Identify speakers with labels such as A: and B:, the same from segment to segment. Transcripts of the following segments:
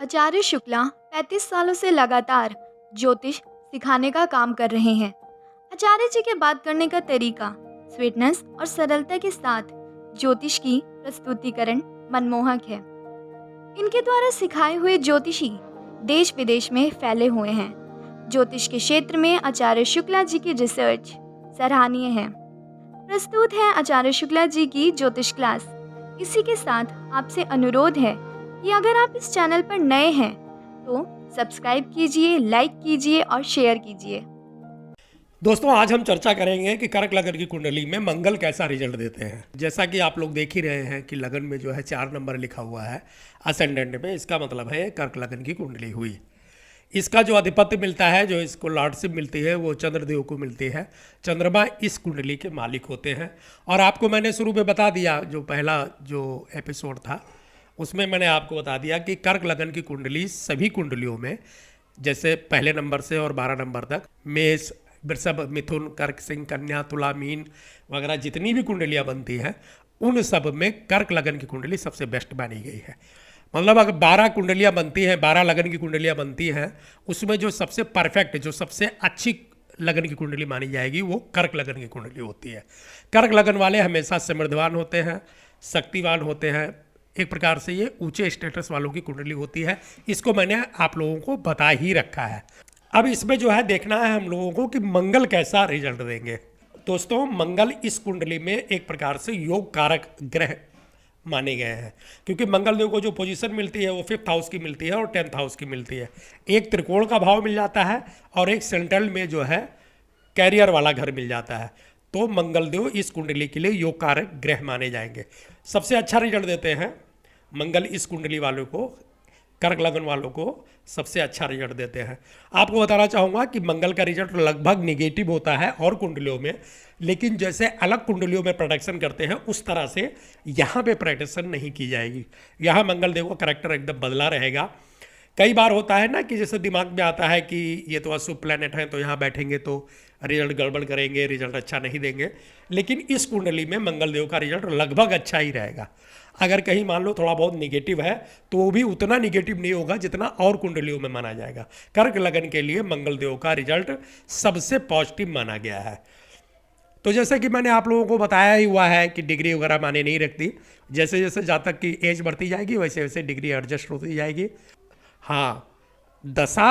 A: आचार्य शुक्ला 35 सालों से लगातार ज्योतिष सिखाने का काम कर रहे हैं। आचार्य जी के बात करने का तरीका स्वीटनेस और सरलता के साथ ज्योतिष की प्रस्तुतिकरण मनमोहक है। इनके द्वारा सिखाए हुए ज्योतिषी देश विदेश में फैले हुए हैं। ज्योतिष के क्षेत्र में आचार्य शुक्ला जी की रिसर्च सराहनीय है। प्रस्तुत है आचार्य शुक्ला जी की ज्योतिष क्लास। इसी के साथ आपसे अनुरोध है कि अगर आप इस चैनल पर नए हैं तो सब्सक्राइब कीजिए, लाइक कीजिए और शेयर कीजिए।
B: दोस्तों, आज हम चर्चा करेंगे कि कर्क लगन की कुंडली में मंगल कैसा रिजल्ट देते हैं। जैसा कि आप लोग देख ही रहे हैं कि लगन में जो है 4 नंबर लिखा हुआ है असेंडेंट में, इसका मतलब है कर्क लगन की कुंडली हुई। इसका जो अधिपत्य मिलता है, जो इसको लॉर्डशिप मिलती है, वो चंद्रदेव को मिलती है। चंद्रमा इस कुंडली के मालिक होते हैं। और आपको मैंने शुरू में बता दिया, जो पहला जो एपिसोड था उसमें मैंने आपको बता दिया कि कर्क लगन की कुंडली सभी कुंडलियों में, जैसे पहले नंबर से और 12 नंबर तक, मेष, वृषभ, मिथुन, कर्क, सिंह, कन्या, तुला, मीन वगैरह जितनी भी कुंडलियाँ बनती हैं, उन सब में कर्क लगन की कुंडली सबसे बेस्ट मानी गई है। मतलब अगर 12 कुंडलियाँ बनती हैं, 12 लगन की कुंडलियाँ बनती हैं, उसमें जो सबसे परफेक्ट, जो सबसे अच्छी लगन की कुंडली मानी जाएगी वो कर्क लगन की कुंडली होती है। कर्क लगन वाले हमेशा समृद्धवान होते हैं, शक्तिवान होते हैं। एक प्रकार से ये ऊंचे स्टेटस वालों की कुंडली होती है। इसको मैंने आप लोगों को बता ही रखा है। अब इसमें जो है देखना है हम लोगों को कि मंगल कैसा रिजल्ट देंगे। दोस्तों, मंगल इस कुंडली में एक प्रकार से योग कारक ग्रह माने गए हैं, क्योंकि मंगल देव को जो पोजीशन मिलती है वो 5th हाउस की मिलती है और 10th हाउस की मिलती है। एक त्रिकोण का भाव मिल जाता है और एक सेंट्रल में जो है कैरियर वाला घर मिल जाता है। तो मंगल देव इस कुंडली के लिए योग कारक ग्रह माने जाएंगे। सबसे अच्छा रिजल्ट देते हैं मंगल इस कुंडली वालों को, कर्क लगन वालों को सबसे अच्छा रिजल्ट देते हैं। आपको बताना चाहूँगा कि मंगल का रिजल्ट लगभग निगेटिव होता है और कुंडलियों में, लेकिन जैसे अलग कुंडलियों में प्रोडक्शन करते हैं उस तरह से यहाँ पे प्रोडक्शन नहीं की जाएगी। यहाँ मंगल देव का करेक्टर एकदम बदला रहेगा। कई बार होता है ना कि जैसे दिमाग में आता है कि ये तो अशुभ प्लैनेट है, तो यहाँ बैठेंगे तो रिजल्ट गड़बड़ करेंगे, रिजल्ट अच्छा नहीं देंगे। लेकिन इस कुंडली में मंगल देव का रिजल्ट लगभग अच्छा ही रहेगा। अगर कहीं मान लो थोड़ा बहुत निगेटिव है तो वो भी उतना निगेटिव नहीं होगा जितना और कुंडलियों में माना जाएगा। कर्क लगन के लिए मंगल देव का रिजल्ट सबसे पॉजिटिव माना गया है। तो जैसे कि मैंने आप लोगों को बताया ही हुआ है कि डिग्री वगैरह माने नहीं रखती। जैसे जैसे जातक की एज बढ़ती जाएगी वैसे वैसे डिग्री एडजस्ट होती जाएगी। हाँ, दशा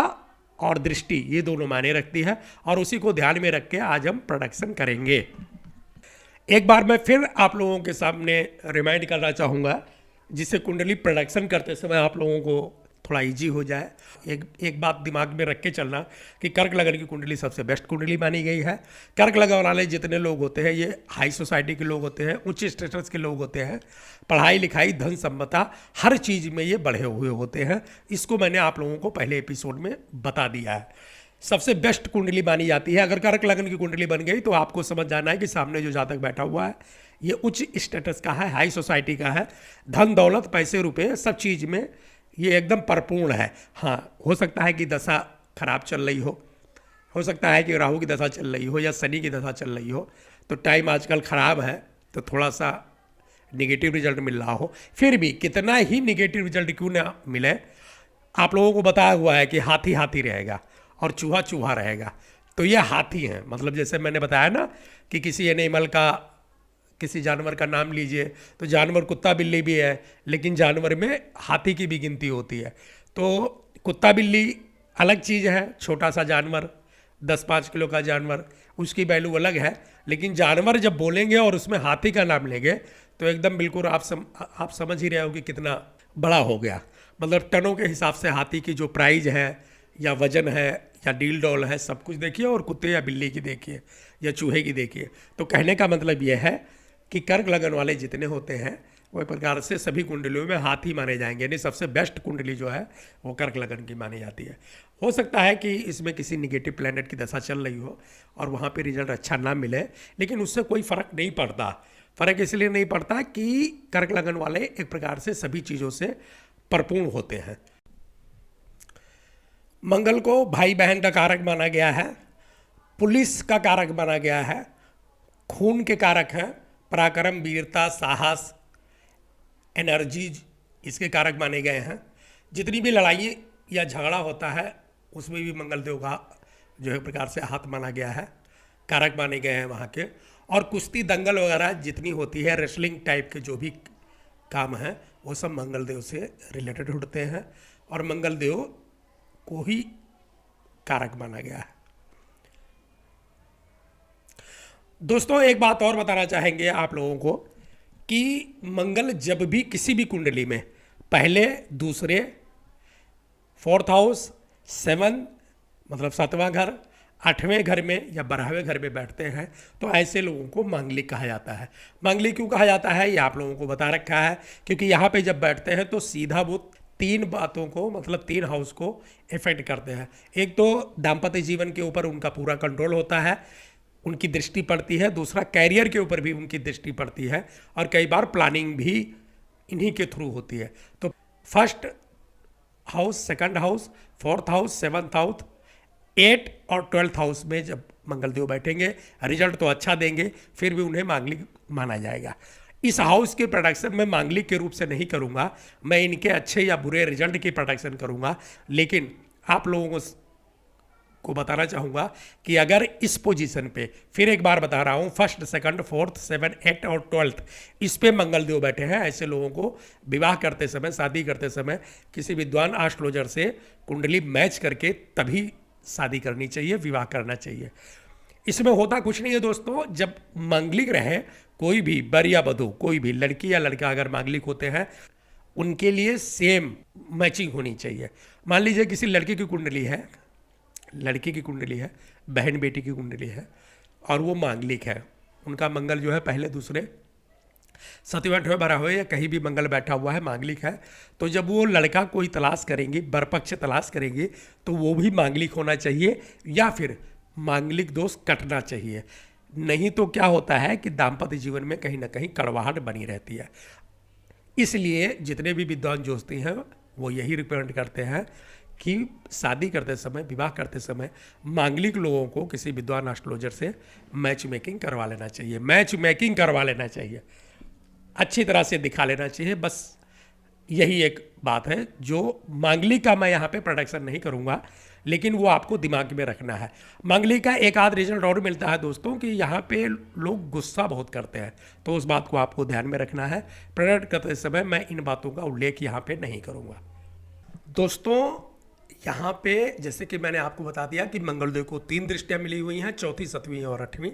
B: और दृष्टि ये दोनों मायने रखती है और उसी को ध्यान में रख के आज हम प्रोडक्शन करेंगे। एक बार मैं फिर आप लोगों के सामने रिमाइंड करना चाहूँगा, जिससे कुंडली प्रोडक्शन करते समय आप लोगों को थोड़ा इजी हो जाए। एक बात दिमाग में रख के चलना कि कर्क लगन की कुंडली सबसे बेस्ट कुंडली मानी गई है। कर्क लगन वाले जितने लोग होते हैं ये हाई सोसाइटी के लोग होते हैं, उच्च स्टेटस के लोग होते हैं। पढ़ाई लिखाई, धन संपदा, हर चीज़ में ये बढ़े हुए होते हैं। इसको मैंने आप लोगों को पहले एपिसोड में बता दिया है। सबसे बेस्ट कुंडली मानी जाती है। अगर कर्क लगन की कुंडली बन गई तो आपको समझ जाना है कि सामने जो जातक बैठा हुआ है ये उच्च स्टेटस का है, हाई सोसाइटी का है। धन दौलत, पैसे रुपए सब चीज़ में ये एकदम परिपूर्ण है। हाँ, हो सकता है कि दशा खराब चल रही हो सकता है कि राहु की दशा चल रही हो या शनि की दशा चल रही हो, तो टाइम आजकल ख़राब है तो थोड़ा सा निगेटिव रिजल्ट मिल रहा हो। फिर भी कितना ही निगेटिव रिजल्ट क्यों ना मिले, आप लोगों को बताया हुआ है कि हाथी हाथी रहेगा और चूहा चूहा रहेगा। तो ये हाथी हैं। मतलब जैसे मैंने बताया ना कि किसी एनिमल का, किसी जानवर का नाम लीजिए तो जानवर कुत्ता बिल्ली भी है, लेकिन जानवर में हाथी की भी गिनती होती है। तो कुत्ता बिल्ली अलग चीज़ है, छोटा सा जानवर, 10-5 किलो का जानवर, उसकी वैल्यू अलग है। लेकिन जानवर जब बोलेंगे और उसमें हाथी का नाम लेंगे तो एकदम बिल्कुल आप समझ ही रहे हो कि कितना बड़ा हो गया। मतलब टनों के हिसाब से हाथी की जो प्राइज है या वजन है या डील डॉल है, सब कुछ देखिए, और कुत्ते या बिल्ली की देखिए या चूहे की देखिए। तो कहने का मतलब यह है कि कर्क लगन वाले जितने होते हैं वो एक प्रकार से सभी कुंडलियों में हाथी माने जाएंगे। यानी सबसे बेस्ट कुंडली जो है वो कर्क लगन की मानी जाती है। हो सकता है कि इसमें किसी निगेटिव प्लैनेट की दशा चल रही हो और वहाँ पे रिजल्ट अच्छा ना मिले, लेकिन उससे कोई फ़र्क नहीं पड़ता। फ़र्क इसलिए नहीं पड़ता कि कर्क लगन वाले एक प्रकार से सभी चीज़ों से परिपूर्ण होते हैं। मंगल को भाई बहन का कारक माना गया है, पुलिस का कारक माना गया है, खून के कारक हैं, पराक्रम, वीरता, साहस, एनर्जी इसके कारक माने गए हैं। जितनी भी लड़ाई या झगड़ा होता है उसमें भी मंगलदेव का जो है प्रकार से हाथ माना गया है, कारक माने गए हैं वहाँ के। और कुश्ती दंगल वगैरह जितनी होती है, रेसलिंग टाइप के जो भी काम हैं वो सब मंगलदेव से रिलेटेड होते हैं और मंगलदेव को ही कारक माना गया है। दोस्तों एक बात और बताना चाहेंगे आप लोगों को कि मंगल जब भी किसी भी कुंडली में पहले, दूसरे, फोर्थ हाउस, सेवन मतलब सातवां घर, आठवें घर में या 12वें घर में बैठते हैं तो ऐसे लोगों को मांगलिक कहा जाता है। मांगलिक क्यों कहा जाता है ये आप लोगों को बता रखा है, क्योंकि यहाँ पे जब बैठते हैं तो सीधा वो 3 बातों को मतलब 3 हाउस को इफेक्ट करते हैं। एक तो दाम्पत्य जीवन के ऊपर उनका पूरा कंट्रोल होता है, उनकी दृष्टि पड़ती है। दूसरा कैरियर के ऊपर भी उनकी दृष्टि पड़ती है और कई बार प्लानिंग भी इन्हीं के थ्रू होती है। तो first house, second house, fourth house, seventh house, 8 और 12th हाउस में जब मंगलदेव बैठेंगे रिजल्ट तो अच्छा देंगे, फिर भी उन्हें मांगलिक माना जाएगा। इस हाउस की प्रोडक्शन मैं मांगलिक के रूप से नहीं करूंगा, मैं इनके अच्छे या बुरे रिजल्ट की प्रोडक्शन करूंगा। लेकिन आप लोगों को बताना चाहूँगा कि अगर इस पोजीशन पे, फिर एक बार बता रहा हूँ, फर्स्ट, सेकंड, फोर्थ, 7, 8 और 12th इस पे मंगलदेव बैठे हैं, ऐसे लोगों को विवाह करते समय, शादी करते समय किसी विद्वान एस्ट्रोलॉजर से कुंडली मैच करके तभी शादी करनी चाहिए, विवाह करना चाहिए। इसमें होता कुछ नहीं है दोस्तों, जब मांगलिक रहे कोई भी वर या वधू, कोई भी लड़की या लड़का अगर मांगलिक होते हैं उनके लिए सेम मैचिंग होनी चाहिए। मान लीजिए किसी लड़की की कुंडली है, लड़की की कुंडली है, बहन बेटी की कुंडली है और वो मांगलिक है, उनका मंगल जो है पहले, दूसरे, 7वें 8वें भरा हुआ है या कहीं भी मंगल बैठा हुआ है, मांगलिक है, तो जब वो लड़का कोई तलाश करेंगी, बरपक्ष तलाश करेंगी तो वो भी मांगलिक होना चाहिए या फिर मांगलिक दोष कटना चाहिए। नहीं तो क्या होता है कि दाम्पत्य जीवन में कहीं ना कहीं कड़वाहट बनी रहती है। इसलिए जितने भी विद्वान ज्योतिषी हैं वो यही रिकमेंड करते हैं कि शादी करते समय, विवाह करते समय मांगलिक लोगों को किसी विद्वान एस्ट्रोलॉजर से मैच मेकिंग करवा लेना चाहिए, मैच मेकिंग करवा लेना चाहिए, अच्छी तरह से दिखा लेना चाहिए। बस यही एक बात है जो मांगलिक का मैं यहाँ पे प्रोडक्शन नहीं करूँगा, लेकिन वो आपको दिमाग में रखना है। मांगलिक का एक आध रिजल्ट और मिलता है दोस्तों कि यहाँ पे लोग गुस्सा बहुत करते हैं, तो उस बात को आपको ध्यान में रखना है। प्रोडक्ट करते समय मैं इन बातों का उल्लेख यहाँ पे नहीं करूँगा। दोस्तों यहाँ पे जैसे कि मैंने आपको बता दिया कि मंगलदेव को 3 दृष्टियाँ मिली हुई हैं, चौथी, 7वीं और 8वीं।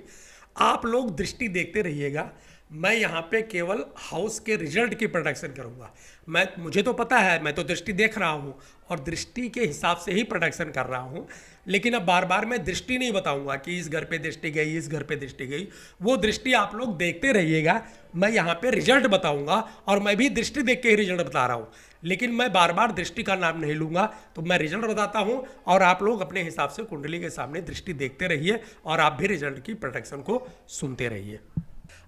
B: आप लोग दृष्टि देखते रहिएगा, मैं यहाँ पे केवल हाउस के रिजल्ट की प्रोडक्शन करूँगा। मुझे तो पता है, मैं तो दृष्टि देख रहा हूँ और दृष्टि के हिसाब से ही प्रोडक्शन कर रहा हूँ, लेकिन अब बार बार मैं दृष्टि नहीं बताऊँगा कि इस घर पे दृष्टि गई, इस घर पे दृष्टि गई। वो दृष्टि आप लोग देखते रहिएगा, मैं यहाँ पे रिजल्ट बताऊँगा और मैं भी दृष्टि देख के ही रिजल्ट बता रहा हूँ, लेकिन मैं बार बार दृष्टि का नाम नहीं लूँगा। तो मैं रिजल्ट बताता हूँ और आप लोग अपने हिसाब से कुंडली के सामने दृष्टि देखते रहिए और आप भी रिजल्ट की प्रोडक्शन को सुनते रहिए।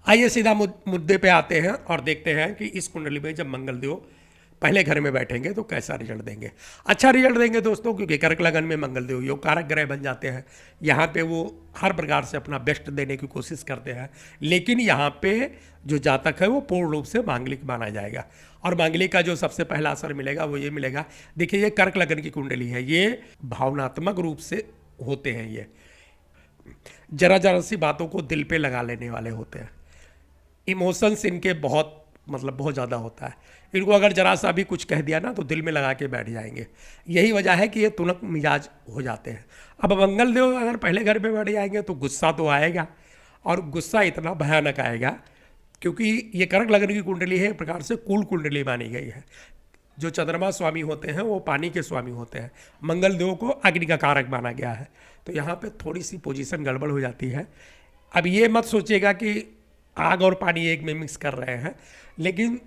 B: आइए सीधा मुद्दे पे आते हैं और देखते हैं कि इस कुंडली में जब मंगलदेव पहले घर में बैठेंगे तो कैसा रिजल्ट देंगे। अच्छा रिजल्ट देंगे दोस्तों, क्योंकि कर्क लगन में मंगलदेव योग कारक ग्रह बन जाते हैं। यहाँ पे वो हर प्रकार से अपना बेस्ट देने की कोशिश करते हैं, लेकिन यहाँ पे जो जातक है वो पूर्ण रूप से मांगलिक माना जाएगा। और मांगलिक का जो सबसे पहला असर मिलेगा वो ये मिलेगा, देखिए ये कर्क लगन की कुंडली है, ये भावनात्मक रूप से होते हैं, ये जरा जरा सी बातों को दिल पे लगा लेने वाले होते हैं। इमोशंस इनके बहुत बहुत ज़्यादा होता है। इनको अगर जरा सा भी कुछ कह दिया ना तो दिल में लगा के बैठ जाएंगे। यही वजह है कि ये तुनक मिजाज हो जाते हैं। अब मंगलदेव अगर पहले घर में बैठ जाएंगे तो गुस्सा तो आएगा, और गुस्सा इतना भयानक आएगा क्योंकि ये कर्क लगन की कुंडली है, एक प्रकार से कुल कुंडली मानी गई है। जो चंद्रमा स्वामी होते हैं वो पानी के स्वामी होते हैं, मंगलदेव को अग्नि का कारक माना गया है। तो यहाँ पे थोड़ी सी पोजीशन गड़बड़ हो जाती है। अब ये मत सोचिएगा कि आग और पानी एक में मिक्स कर रहे हैं, लेकिन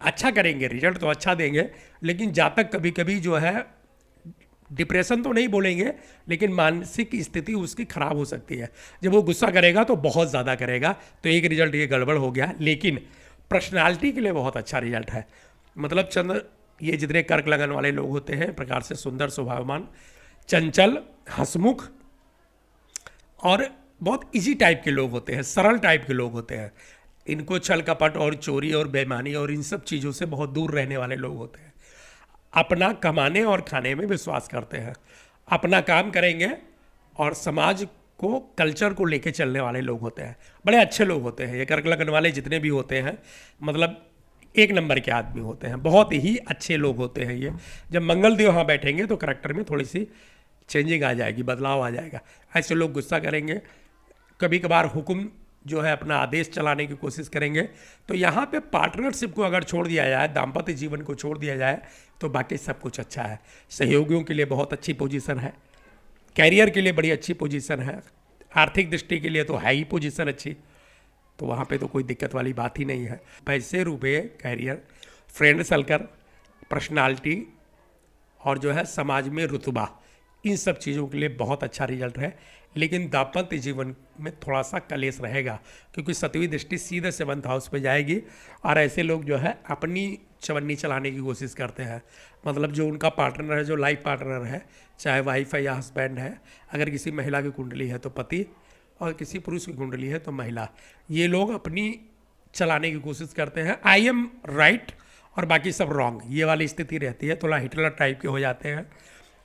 B: अच्छा करेंगे, रिजल्ट तो अच्छा देंगे। लेकिन जातक कभी कभी जो है डिप्रेशन तो नहीं बोलेंगे, लेकिन मानसिक स्थिति उसकी खराब हो सकती है। जब वो गुस्सा करेगा तो बहुत ज़्यादा करेगा, तो एक रिजल्ट ये गड़बड़ हो गया। लेकिन पर्सनालिटी के लिए बहुत अच्छा रिजल्ट है। मतलब चंद्र, ये जितने कर्क लगन वाले लोग होते हैं प्रकार से सुंदर, स्वभाववान, चंचल, हंसमुख और बहुत इजी टाइप के लोग होते हैं, सरल टाइप के लोग होते हैं। इनको छल कपट और चोरी और बेईमानी और इन सब चीज़ों से बहुत दूर रहने वाले लोग होते हैं। अपना कमाने और खाने में विश्वास करते हैं, अपना काम करेंगे और समाज को, कल्चर को लेके चलने वाले लोग होते हैं, बड़े अच्छे लोग होते हैं। ये कर्क लगन वाले जितने भी होते हैं मतलब एक नंबर के आदमी होते हैं, बहुत ही अच्छे लोग होते हैं ये। जब मंगल देव वहाँ बैठेंगे तो करैक्टर में थोड़ी सी चेंजिंग आ जाएगी, बदलाव आ जाएगा। ऐसे लोग गुस्सा करेंगे, कभी कभार हुक्म जो है अपना आदेश चलाने की कोशिश करेंगे। तो यहाँ पे पार्टनरशिप को अगर छोड़ दिया जाए, दाम्पत्य जीवन को छोड़ दिया जाए, तो बाकी सब कुछ अच्छा है। सहयोगियों के लिए बहुत अच्छी पोजीशन है, कैरियर के लिए बड़ी अच्छी पोजीशन है, आर्थिक दृष्टि के लिए तो है ही पोजीशन अच्छी, तो वहाँ पे तो कोई दिक्कत वाली बात ही नहीं है। पैसे, रुपये, कैरियर, फ्रेंड सर्कल, पर्सनालिटी और जो है समाज में रुतबा, इन सब चीज़ों के लिए बहुत अच्छा रिजल्ट है। लेकिन दाम्पत्य जीवन में थोड़ा सा कलेश रहेगा, क्योंकि 7वीं दृष्टि सीधे 7th हाउस पे जाएगी और ऐसे लोग जो है अपनी चवन्नी चलाने की कोशिश करते हैं। मतलब जो उनका पार्टनर है, जो लाइफ पार्टनर है, चाहे वाइफ है या हस्बैंड है, अगर किसी महिला की कुंडली है तो पति, और किसी पुरुष की कुंडली है तो महिला, ये लोग अपनी चलाने की कोशिश करते हैं। आई एम राइट और बाकी सब रॉन्ग, ये वाली स्थिति रहती है। थोड़ा हिटलर टाइप के हो जाते हैं।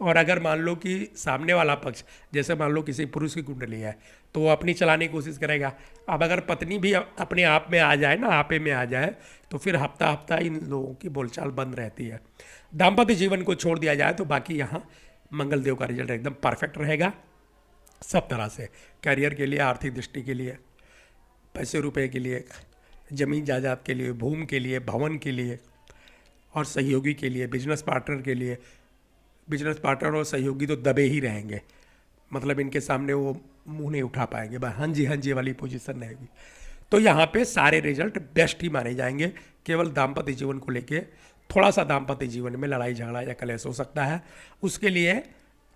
B: और अगर मान लो कि सामने वाला पक्ष, जैसे मान लो किसी पुरुष की कुंडली है तो वो अपनी चलाने की कोशिश करेगा। अब अगर पत्नी भी अपने आप में आ जाए ना, आपे में आ जाए, तो फिर हफ्ता हफ्ता इन लोगों की बोलचाल बंद रहती है। दाम्पत्य जीवन को छोड़ दिया जाए तो बाकी यहाँ मंगल देव का रिजल्ट एकदम परफेक्ट रहेगा सब तरह से, कैरियर के लिए, आर्थिक दृष्टि के लिए, पैसे रुपए के लिए, ज़मीन जायदाद के लिए, भूमि के लिए, भवन के लिए और सहयोगी के लिए, बिजनेस पार्टनर के लिए। बिजनेस पार्टनर और सहयोगी तो दबे ही रहेंगे, मतलब इनके सामने वो मुंह नहीं उठा पाएंगे, बस हाँ जी वाली पोजीशन रहेगी। तो यहाँ पे सारे रिजल्ट बेस्ट ही माने जाएंगे। केवल दाम्पत्य जीवन को लेके थोड़ा सा दाम्पत्य जीवन में लड़ाई झगड़ा या कलेश हो सकता है, उसके लिए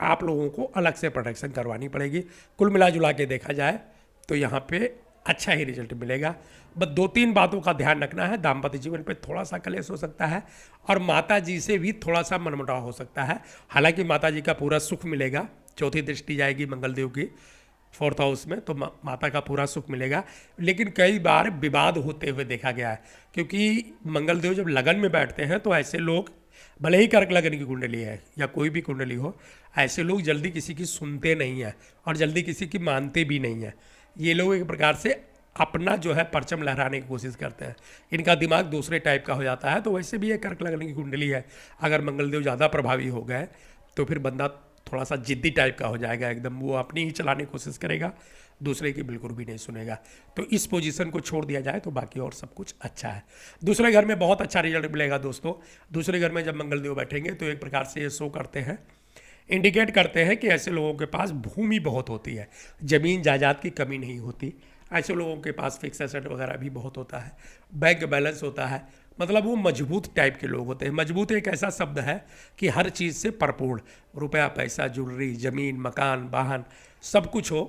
B: आप लोगों को अलग से प्रोटेक्शन करवानी पड़ेगी। कुल मिला जुला के देखा जाए तो यहाँ पे अच्छा ही रिजल्ट मिलेगा। बस 2-3 बातों का ध्यान रखना है। दाम्पत्य जीवन पे थोड़ा सा कलेश हो सकता है और माता जी से भी थोड़ा सा मनमुटाव हो सकता है। हालांकि माता जी का पूरा सुख मिलेगा, 4थी दृष्टि जाएगी मंगलदेव की 4th हाउस में, तो माता का पूरा सुख मिलेगा। लेकिन कई बार विवाद होते हुए देखा गया है, क्योंकि मंगलदेव जब लगन में बैठते हैं तो ऐसे लोग, भले ही कर्क लगन की कुंडली है या कोई भी कुंडली हो, ऐसे लोग जल्दी किसी की सुनते नहीं हैं और जल्दी किसी की मानते भी नहीं हैं। ये लोग एक प्रकार से अपना जो है परचम लहराने की कोशिश करते हैं, इनका दिमाग दूसरे टाइप का हो जाता है। तो वैसे भी ये कर्क लगन की कुंडली है, अगर मंगलदेव ज़्यादा प्रभावी हो गए तो फिर बंदा थोड़ा सा जिद्दी टाइप का हो जाएगा एकदम, वो अपनी ही चलाने की कोशिश करेगा, दूसरे की बिल्कुल भी नहीं सुनेगा। तो इस पोजीशन को छोड़ दिया जाए तो बाकी और सब कुछ अच्छा है। दूसरे घर में बहुत अच्छा रिजल्ट मिलेगा दोस्तों। दूसरे घर में जब मंगलदेव बैठेंगे तो एक प्रकार से ये शो करते हैं, इंडिकेट करते हैं कि ऐसे लोगों के पास भूमि बहुत होती है, ज़मीन जायदाद की कमी नहीं होती। ऐसे लोगों के पास फिक्स एसेट वगैरह भी बहुत होता है, बैंक बैलेंस होता है, मतलब वो मजबूत टाइप के लोग होते हैं। मजबूत एक ऐसा शब्द है कि हर चीज़ से भरपूर, रुपया, पैसा, ज्वेलरी, ज़मीन, मकान, वाहन, सब कुछ हो,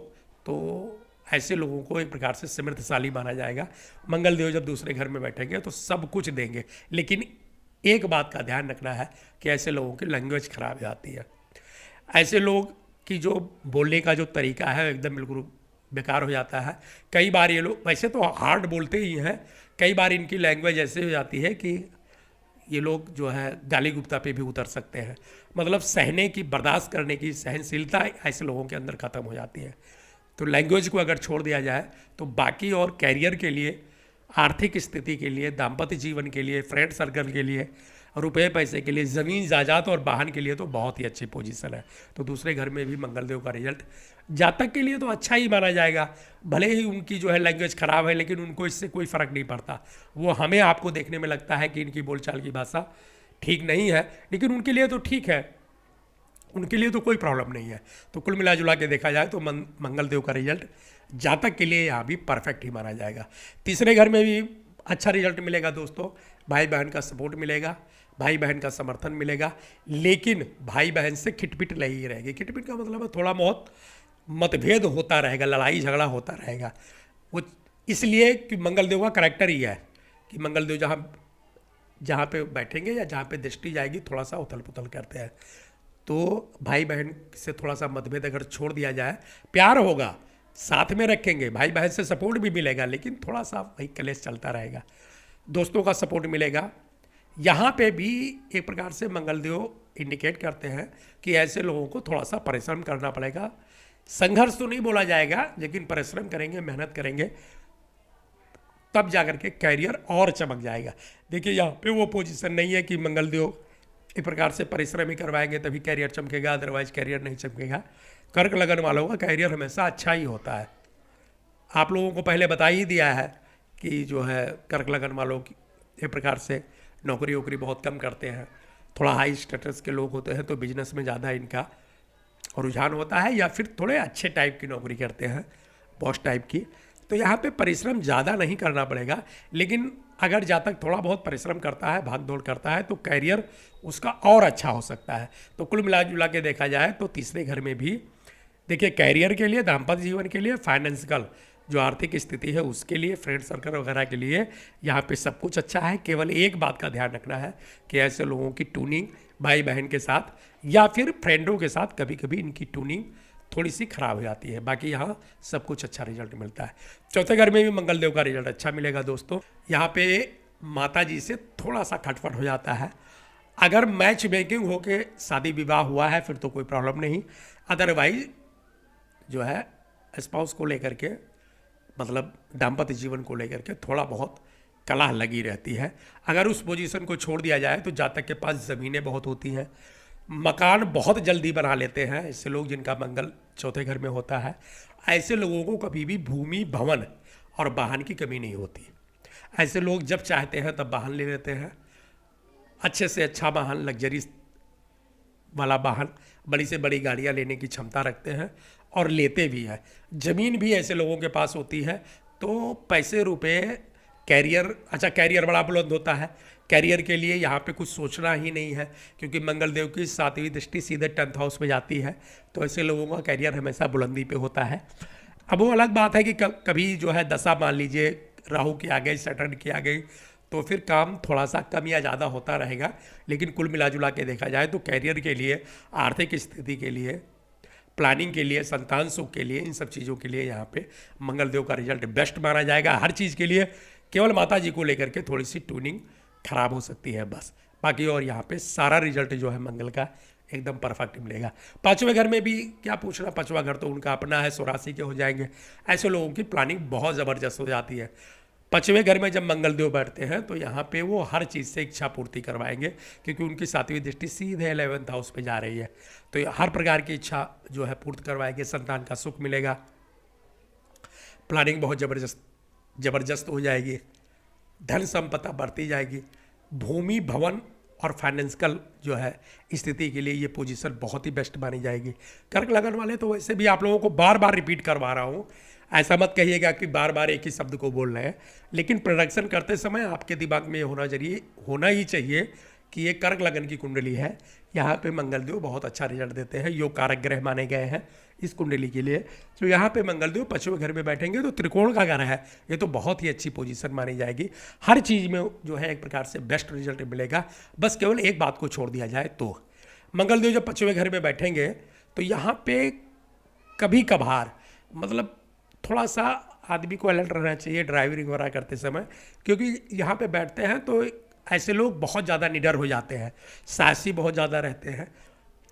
B: तो ऐसे लोगों को एक प्रकार से समृद्धशाली माना जाएगा। मंगलदेव जब दूसरे घर में बैठेंगे तो सब कुछ देंगे। लेकिन एक बात का ध्यान रखना है कि ऐसे लोगों की लैंग्वेज खराब हो जाती है। ऐसे लोग की जो बोलने का जो तरीका है एकदम बिल्कुल बेकार हो जाता है। कई बार ये लोग वैसे तो हार्ड बोलते ही हैं, कई बार इनकी लैंग्वेज ऐसे हो जाती है कि ये लोग जो है गाली गुप्ता पे भी उतर सकते हैं। मतलब सहने की, बर्दाश्त करने की सहनशीलता ऐसे लोगों के अंदर ख़त्म हो जाती है। तो लैंग्वेज को अगर छोड़ दिया जाए तो बाकी और कैरियर के लिए, आर्थिक स्थिति के लिए, दाम्पत्य जीवन के लिए, फ्रेंड सर्कल के लिए, रुपए पैसे के लिए, ज़मीन जायदाद और वाहन के लिए तो बहुत ही अच्छी पोजीशन है। तो दूसरे घर में भी मंगलदेव का रिजल्ट जातक के लिए तो अच्छा ही माना जाएगा। भले ही उनकी जो है लैंग्वेज खराब है, लेकिन उनको इससे कोई फ़र्क नहीं पड़ता। वो हमें आपको देखने में लगता है कि इनकी बोलचाल की भाषा ठीक नहीं है, लेकिन उनके लिए तो ठीक है, उनके लिए तो कोई प्रॉब्लम नहीं है। तो कुल मिला जुला के देखा जाए तो मंगलदेव का रिजल्ट जातक के लिए यहाँ भी परफेक्ट ही माना जाएगा। तीसरे घर में भी अच्छा रिजल्ट मिलेगा दोस्तों। भाई बहन का सपोर्ट मिलेगा, भाई बहन का समर्थन मिलेगा, लेकिन भाई बहन से खिटपिट नहीं रहेगी। खिटपिट का मतलब है थोड़ा बहुत मतभेद होता रहेगा, लड़ाई झगड़ा होता रहेगा। वो इसलिए कि मंगलदेव का करैक्टर ही है कि मंगलदेव जहाँ पे बैठेंगे या जहाँ पे दृष्टि जाएगी थोड़ा सा उथल पुथल करते हैं। तो भाई बहन से थोड़ा सा मतभेद अगर छोड़ दिया जाए, प्यार होगा, साथ में रखेंगे, भाई बहन से सपोर्ट भी मिलेगा, लेकिन थोड़ा सा वही कलेश चलता रहेगा। दोस्तों का सपोर्ट मिलेगा, यहाँ पे भी एक प्रकार से मंगलदेव इंडिकेट करते हैं कि ऐसे लोगों को थोड़ा सा परिश्रम करना पड़ेगा। संघर्ष तो नहीं बोला जाएगा, लेकिन परिश्रम करेंगे, मेहनत करेंगे, तब जाकर के कैरियर और चमक जाएगा। देखिए यहाँ पे वो पोजीशन नहीं है कि मंगलदेव एक प्रकार से परिश्रम ही करवाएंगे तभी कैरियर चमकेगा, अदरवाइज कैरियर नहीं चमकेगा। कर्क लगन वालों का कैरियर हमेशा अच्छा ही होता है। आप लोगों को पहले बता ही दिया है कि जो है कर्क लगन वालों की एक प्रकार से नौकरी वोकरी बहुत कम करते हैं, थोड़ा हाई स्टेटस के लोग होते हैं तो बिजनेस में ज़्यादा इनका रुझान होता है, या फिर थोड़े अच्छे टाइप की नौकरी करते हैं, बॉस टाइप की। तो यहाँ पे परिश्रम ज़्यादा नहीं करना पड़ेगा, लेकिन अगर जातक थोड़ा बहुत परिश्रम करता है, भाग दौड़ करता है, तो कैरियर उसका और अच्छा हो सकता है। तो कुल मिला जुला के देखा जाए तो तीसरे घर में भी देखिए कैरियर के लिए, दाम्पत्य जीवन के लिए, फाइनेंशियल जो आर्थिक स्थिति है उसके लिए, फ्रेंड सर्कल वगैरह के लिए यहाँ पे सब कुछ अच्छा है। केवल एक बात का ध्यान रखना है कि ऐसे लोगों की ट्यूनिंग भाई बहन के साथ या फिर फ्रेंडों के साथ कभी कभी इनकी ट्यूनिंग थोड़ी सी खराब हो जाती है। बाकी यहाँ सब कुछ अच्छा रिजल्ट मिलता है। चौथे घर में भी मंगलदेव का रिजल्ट अच्छा मिलेगा दोस्तों। यहाँ पे माता जी से थोड़ा सा खटपट हो जाता है। अगर मैच मेकिंग होके शादी विवाह हुआ है फिर तो कोई प्रॉब्लम नहीं, अदरवाइज जो है स्पाउस को लेकर के, मतलब दाम्पत्य जीवन को लेकर के थोड़ा बहुत कलह लगी रहती है। अगर उस पोजीशन को छोड़ दिया जाए तो जातक के पास ज़मीनें बहुत होती हैं, मकान बहुत जल्दी बना लेते हैं। ऐसे लोग जिनका मंगल चौथे घर में होता है, ऐसे लोगों को कभी भी भूमि, भवन और वाहन की कमी नहीं होती। ऐसे लोग जब चाहते हैं तब वाहन ले लेते हैं, अच्छे से अच्छा वाहन, लग्जरी वाला वाहन, बड़ी से बड़ी गाड़ियाँ लेने की क्षमता रखते हैं और लेते भी हैं। ज़मीन भी ऐसे लोगों के पास होती है। तो पैसे रुपए, कैरियर, अच्छा कैरियर बड़ा बुलंद होता है। कैरियर के लिए यहाँ पे कुछ सोचना ही नहीं है, क्योंकि मंगलदेव की 7वीं दृष्टि सीधे 10th हाउस में जाती है। तो ऐसे लोगों का कैरियर हमेशा बुलंदी पे होता है। अब वो अलग बात है कि कभी जो है दशा मान लीजिए राहु की आ गई, सैटर्न की आ गई, तो फिर काम थोड़ा सा कम या ज़्यादा होता रहेगा। लेकिन कुल मिला जुला के देखा जाए तो कैरियर के लिए, आर्थिक स्थिति के लिए, प्लानिंग के लिए, संतान सुख के लिए, इन सब चीज़ों के लिए यहाँ पे मंगलदेव का रिजल्ट बेस्ट माना जाएगा हर चीज़ के लिए। केवल माता जी को लेकर के थोड़ी सी ट्यूनिंग खराब हो सकती है बस, बाकी और यहाँ पे सारा रिजल्ट जो है मंगल का एकदम परफेक्ट मिलेगा। पांचवें घर में भी क्या पूछना, पांचवा घर तो उनका अपना है, 84 के हो जाएंगे। ऐसे लोगों की प्लानिंग बहुत ज़बरदस्त हो जाती है। पांचवें घर में जब मंगलदेव बैठते हैं तो यहाँ पे वो हर चीज़ से इच्छा पूर्ति करवाएंगे, क्योंकि उनकी 7वीं दृष्टि सीधे 11th हाउस पे जा रही है। तो ये हर प्रकार की इच्छा जो है पूर्ति करवाएंगे, संतान का सुख मिलेगा, प्लानिंग बहुत ज़बरदस्त हो जाएगी, धन संपदा बढ़ती जाएगी। भूमि, भवन और फाइनेंशियल जो है स्थिति के लिए ये पोजीशन बहुत ही बेस्ट मानी जाएगी। कर्क लगन वाले तो वैसे भी आप लोगों को बार बार रिपीट करवा रहा हूँ, ऐसा मत कहिएगा कि बार बार एक ही शब्द को बोल रहे हैं, लेकिन प्रोडक्शन करते समय आपके दिमाग में होना ही चाहिए कि ये कर्क लगन की कुंडली है। यहाँ पे मंगलदेव बहुत अच्छा रिजल्ट देते हैं, योग कारक ग्रह माने गए हैं इस कुंडली के लिए। तो यहाँ पे मंगलदेव पांचवें घर में बैठेंगे तो त्रिकोण का घर है, ये तो बहुत ही अच्छी पोजीशन मानी जाएगी। हर चीज़ में जो है एक प्रकार से बेस्ट रिजल्ट मिलेगा। बस केवल एक बात को छोड़ दिया जाए तो मंगलदेव जब पांचवें घर में बैठेंगे तो यहाँ पे कभी कभार मतलब थोड़ा सा आदमी को अलर्ट रहना चाहिए ड्राइविंग वगैरह करते समय, क्योंकि यहाँ पे बैठते हैं तो ऐसे लोग बहुत ज़्यादा निडर हो जाते हैं, साहसी बहुत ज़्यादा रहते हैं।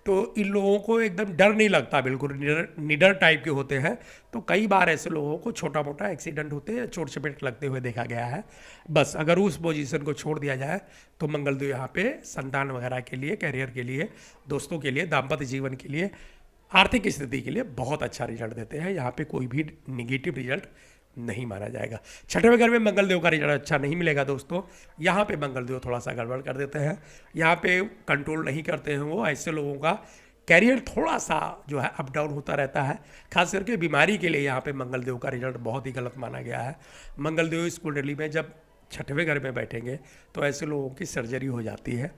B: तो इन लोगों को एकदम डर नहीं लगता, बिल्कुल निडर टाइप के होते हैं। तो कई बार ऐसे लोगों को छोटा मोटा एक्सीडेंट होते हैं, चोट चपेट लगते हुए देखा गया है। बस अगर उस पोजीशन को छोड़ दिया जाए तो मंगलदेव यहाँ पे संतान वगैरह के लिए, कैरियर के लिए, दोस्तों के लिए, दाम्पत्य जीवन के लिए, आर्थिक स्थिति के लिए बहुत अच्छा रिजल्ट देते हैं। यहाँ पे कोई भी निगेटिव रिजल्ट नहीं माना जाएगा। छठवें घर में मंगलदेव का रिजल्ट अच्छा नहीं मिलेगा दोस्तों। यहाँ पे मंगलदेव थोड़ा सा गड़बड़ कर देते हैं, यहाँ पे कंट्रोल नहीं करते हैं वो। ऐसे लोगों का कैरियर थोड़ा सा जो है अप डाउन होता रहता है, खास करके बीमारी के लिए यहाँ पे मंगलदेव का रिजल्ट बहुत ही गलत माना गया है। मंगलदेव इस कुंडली में जब छठवें घर में बैठेंगे तो ऐसे लोगों की सर्जरी हो जाती है,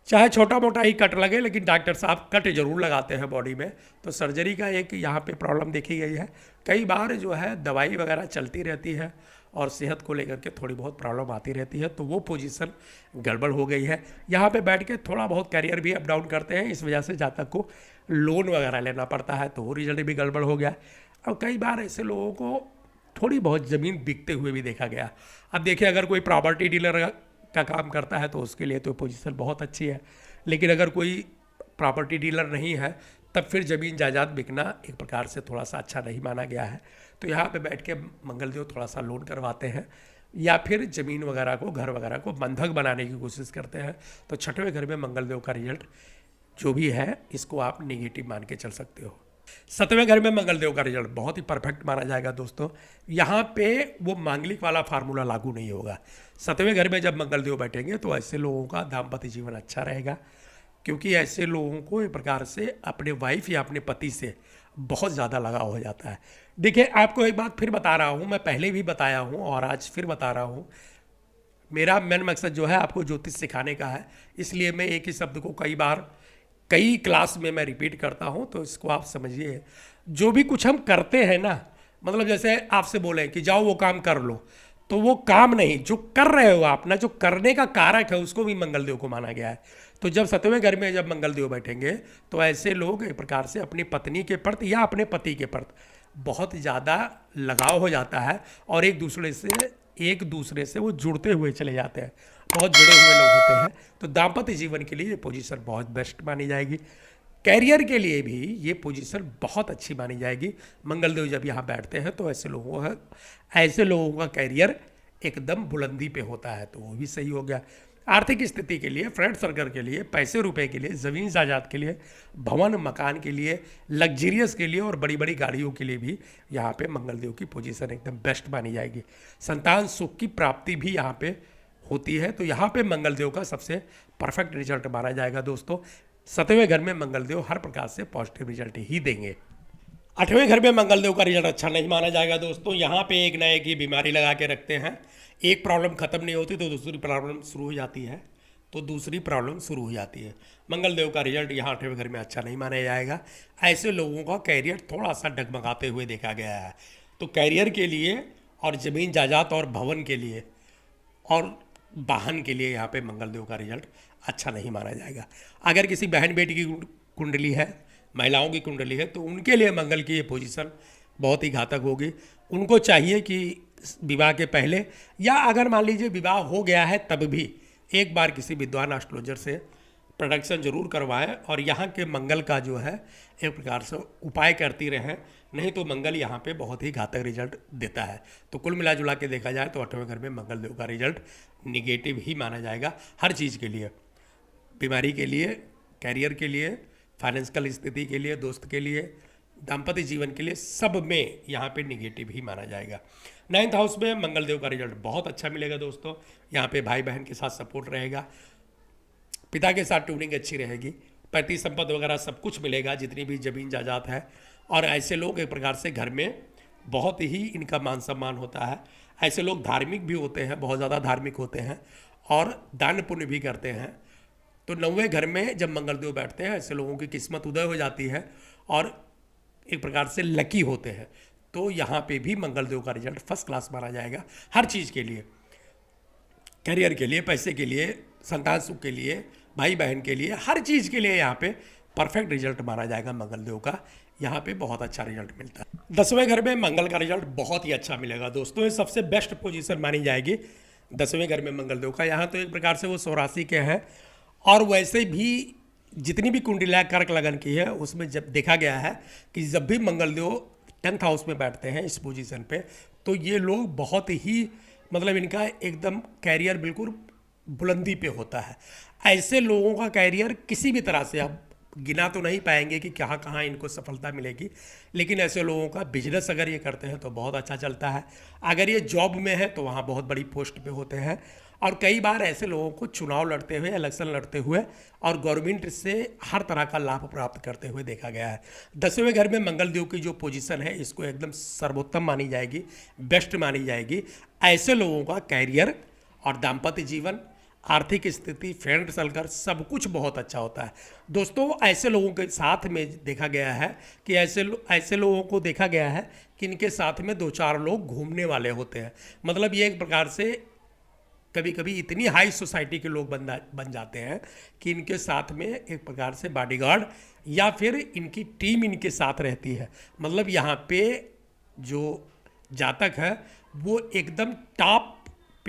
B: चाहे छोटा मोटा ही कट लगे, लेकिन डॉक्टर साहब कट जरूर लगाते हैं बॉडी में। तो सर्जरी का एक यहाँ पे प्रॉब्लम देखी गई है। कई बार जो है दवाई वगैरह चलती रहती है और सेहत को लेकर के थोड़ी बहुत प्रॉब्लम आती रहती है, तो वो पोजीशन गड़बड़ हो गई है। यहाँ पे बैठ के थोड़ा बहुत कैरियर भी अप डाउन करते हैं, इस वजह से जातक को लोन वगैरह लेना पड़ता है, तो वो रिजल्ट भी गड़बड़ हो गया। और कई बार ऐसे लोगों को थोड़ी बहुत ज़मीन बिकते हुए भी देखा गया। अब देखिए, अगर कोई प्रॉपर्टी डीलर का काम करता है तो उसके लिए तो पोजीशन बहुत अच्छी है। लेकिन अगर कोई प्रॉपर्टी डीलर नहीं है तब फिर ज़मीन जायदाद बिकना एक प्रकार से थोड़ा सा अच्छा नहीं माना गया है। तो यहाँ पे बैठ के मंगलदेव थोड़ा सा लोन करवाते हैं या फिर ज़मीन वगैरह को, घर वगैरह को बंधक बनाने की कोशिश करते हैं। तो छठवें घर में मंगलदेव का रिजल्ट जो भी है इसको आप नेगेटिव मान के चल सकते हो। सतवें घर में मंगलदेव का रिजल्ट बहुत ही परफेक्ट माना जाएगा दोस्तों। यहाँ पे वो मांगलिक वाला फार्मूला लागू नहीं होगा। सतवें घर में जब मंगलदेव बैठेंगे तो ऐसे लोगों का दाम्पत्य जीवन अच्छा रहेगा, क्योंकि ऐसे लोगों को एक प्रकार से अपने वाइफ या अपने पति से बहुत ज़्यादा लगाव हो जाता है। देखिए, आपको एक बात फिर बता रहा हूँ, मैं पहले भी बताया हूँ और आज फिर बता रहा हूँ, मेरा मेन मकसद जो है आपको ज्योतिष सिखाने का है, इसलिए मैं एक ही शब्द को कई बार कई क्लास में मैं रिपीट करता हूँ। तो इसको आप समझिए, जो भी कुछ हम करते हैं ना, मतलब जैसे आपसे बोले कि जाओ वो काम कर लो, तो वो काम नहीं, जो कर रहे हो आप ना, जो करने का कारक है उसको भी मंगलदेव को माना गया है। तो जब सतवें घर में जब मंगलदेव बैठेंगे तो ऐसे लोग एक प्रकार से अपनी पत्नी के प्रति या अपने पति के प्रति बहुत ज़्यादा लगाव हो जाता है और एक दूसरे से वो जुड़ते हुए चले जाते हैं, बहुत जुड़े हुए लोग होते हैं। तो दाम्पत्य जीवन के लिए ये पोजीशन बहुत बेस्ट मानी जाएगी। कैरियर के लिए भी ये पोजीशन बहुत अच्छी मानी जाएगी। मंगलदेव जब यहाँ बैठते हैं तो ऐसे लोगों का कैरियर एकदम बुलंदी पे होता है, तो वो भी सही हो गया। आर्थिक स्थिति के लिए, फ्रेंड सर्कल के लिए, पैसे रुपए के लिए, ज़मीन जायदाद के लिए, भवन मकान के लिए, लग्जरियस के लिए और बड़ी बड़ी गाड़ियों के लिए भी यहाँ पे मंगलदेव की पोजीशन एकदम बेस्ट मानी जाएगी। संतान सुख की प्राप्ति भी यहाँ पे होती है, तो यहाँ पे मंगलदेव का सबसे परफेक्ट रिजल्ट माना जाएगा दोस्तों। सतवें घर में मंगलदेव हर प्रकार से पॉजिटिव रिजल्ट ही देंगे। आठवें घर में मंगलदेव का रिजल्ट अच्छा नहीं माना जाएगा दोस्तों। यहाँ पे एक नए की बीमारी लगा के रखते हैं, एक प्रॉब्लम खत्म नहीं होती तो दूसरी प्रॉब्लम शुरू हो जाती है। मंगलदेव का रिजल्ट यहाँ आठवें घर में अच्छा नहीं माना जाएगा। ऐसे लोगों का कैरियर थोड़ा सा डगमगाते हुए देखा गया है। तो कैरियर के लिए और ज़मीन जायदाद और भवन के लिए और वाहन के लिए यहाँ पे मंगलदेव का रिजल्ट अच्छा नहीं माना जाएगा। अगर किसी बहन बेटी की कुंडली है, महिलाओं की कुंडली है, तो उनके लिए मंगल की ये पोजीशन बहुत ही घातक होगी। उनको चाहिए कि विवाह के पहले या अगर मान लीजिए विवाह हो गया है तब भी एक बार किसी विद्वान एस्ट्रोलॉजर से प्रोडक्शन जरूर करवाएं और यहाँ के मंगल का जो है एक प्रकार से उपाय करती रहें, नहीं तो मंगल यहाँ पे बहुत ही घातक रिजल्ट देता है। तो कुल मिला जुला के देखा जाए तो आठवें घर में मंगलदेव का रिजल्ट निगेटिव ही माना जाएगा हर चीज़ के लिए, बीमारी के लिए, कैरियर के लिए, फाइनेंशियल स्थिति के लिए, दोस्त के लिए, दाम्पत्य जीवन के लिए, सब में यहाँ पे निगेटिव ही माना जाएगा। 9th हाउस में मंगलदेव का रिजल्ट बहुत अच्छा मिलेगा दोस्तों। यहाँ पे भाई बहन के साथ सपोर्ट रहेगा, पिता के साथ ट्यूनिंग अच्छी रहेगी, पैतृ संपत्ति वगैरह सब कुछ मिलेगा, जितनी भी जमीन जायदाद है। और ऐसे लोग एक प्रकार से घर में बहुत ही इनका मान सम्मान होता है। ऐसे लोग धार्मिक भी होते हैं, बहुत ज़्यादा धार्मिक होते हैं और दान पुण्य भी करते हैं। तो 9वें घर में जब मंगलदेव बैठते हैं ऐसे लोगों की किस्मत उदय हो जाती है और एक प्रकार से लकी होते हैं। तो यहाँ पे भी मंगलदेव का रिजल्ट फर्स्ट क्लास माना जाएगा हर चीज़ के लिए, करियर के लिए, पैसे के लिए, संतान सुख के लिए, भाई बहन के लिए, हर चीज़ के लिए यहाँ पे परफेक्ट रिजल्ट माना जाएगा मंगलदेव का। यहाँ पे बहुत अच्छा रिजल्ट मिलता है। 10वें घर में मंगल का रिजल्ट बहुत ही अच्छा मिलेगा दोस्तों। ये सबसे बेस्ट पोजीशन मानी जाएगी 10वें घर में मंगलदेव का। यहाँ तो एक प्रकार से वो 100 राशि के हैं और वैसे भी जितनी भी कुंडलियाँ कर्क लगन की है उसमें जब देखा गया है कि जब भी मंगलदेव 10th हाउस में बैठते हैं इस पोजीशन पे, तो ये लोग बहुत ही मतलब इनका एकदम कैरियर बिल्कुल बुलंदी पे होता है। ऐसे लोगों का कैरियर किसी भी तरह से आप गिना तो नहीं पाएंगे कि कहाँ कहाँ इनको सफलता मिलेगी, लेकिन ऐसे लोगों का बिजनेस अगर ये करते हैं तो बहुत अच्छा चलता है। अगर ये जॉब में है तो वहाँ बहुत बड़ी पोस्ट पे होते हैं और कई बार ऐसे लोगों को चुनाव लड़ते हुए, इलेक्शन लड़ते हुए और गवर्नमेंट से हर तरह का लाभ प्राप्त करते हुए देखा गया है। 10वें घर में मंगलदेव की जो पोजीशन है इसको एकदम सर्वोत्तम मानी जाएगी, बेस्ट मानी जाएगी। ऐसे लोगों का कैरियर और दाम्पत्य जीवन, आर्थिक स्थिति, फ्रेंड सर्कल सब कुछ बहुत अच्छा होता है दोस्तों। ऐसे लोगों के साथ में देखा गया है कि ऐसे लोगों को देखा गया है कि इनके साथ में 2-4 लोग घूमने वाले होते हैं। मतलब ये एक प्रकार से कभी कभी इतनी हाई सोसाइटी के लोग बन जाते हैं कि इनके साथ में एक प्रकार से बॉडीगार्ड या फिर इनकी टीम इनके साथ रहती है। मतलब यहाँ पे जो जातक है वो एकदम टॉप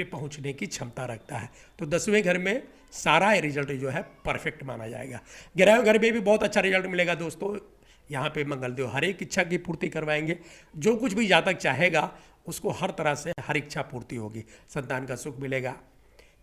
B: पे पहुंचने की क्षमता रखता है। तो 10वें घर में सारा रिजल्ट जो है परफेक्ट माना जाएगा। 11वें घर में भी बहुत अच्छा रिजल्ट मिलेगा दोस्तों। यहाँ पे मंगलदेव हर एक इच्छा की पूर्ति करवाएंगे। जो कुछ भी जातक चाहेगा उसको हर तरह से हर इच्छा पूर्ति होगी। संतान का सुख मिलेगा,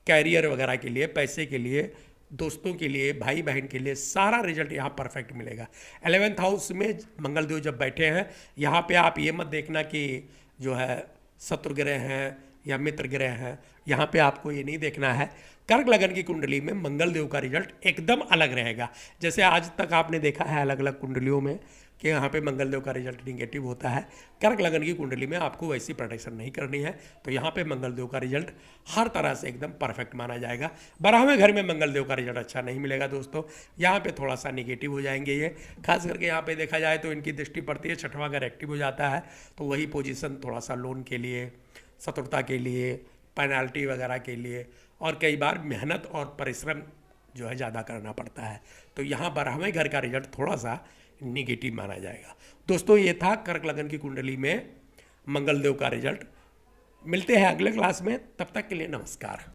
B: कैरियर वगैरह के लिए, पैसे के लिए, दोस्तों के लिए, भाई बहन के लिए सारा रिजल्ट यहाँ परफेक्ट मिलेगा। 11th हाउस में मंगलदेव जब बैठे हैं, यहाँ पे आप ये मत देखना कि जो है शत्रु ग्रह हैं या मित्र ग्रह हैं, यहाँ पे आपको ये नहीं देखना है। कर्क लगन की कुंडली में मंगलदेव का रिजल्ट एकदम अलग रहेगा। जैसे आज तक आपने देखा है अलग अलग कुंडलियों में कि यहाँ पे मंगलदेव का रिजल्ट निगेटिव होता है, कर्क लगन की कुंडली में आपको वैसी प्रोटेक्शन नहीं करनी है। तो यहाँ पे मंगलदेव का रिजल्ट हर तरह से एकदम परफेक्ट माना जाएगा। 12वें घर में मंगलदेव का रिजल्ट अच्छा नहीं मिलेगा दोस्तों, यहाँ पे थोड़ा सा निगेटिव हो जाएंगे ये। खास करके यहाँ पे देखा जाए तो इनकी दृष्टि पड़ती है, 6वां घर एक्टिव हो जाता है, तो वही पोजीशन थोड़ा सा लोन के लिए, शत्रुता के लिए, पेनाल्टी वगैरह के लिए, और कई बार मेहनत और परिश्रम जो है ज़्यादा करना पड़ता है। तो यहाँ 12वें घर का रिजल्ट थोड़ा सा निगेटिव माना जाएगा। दोस्तों ये था कर्क लगन की कुंडली में मंगलदेव का रिजल्ट। मिलते हैं अगले क्लास में, तब तक के लिए नमस्कार।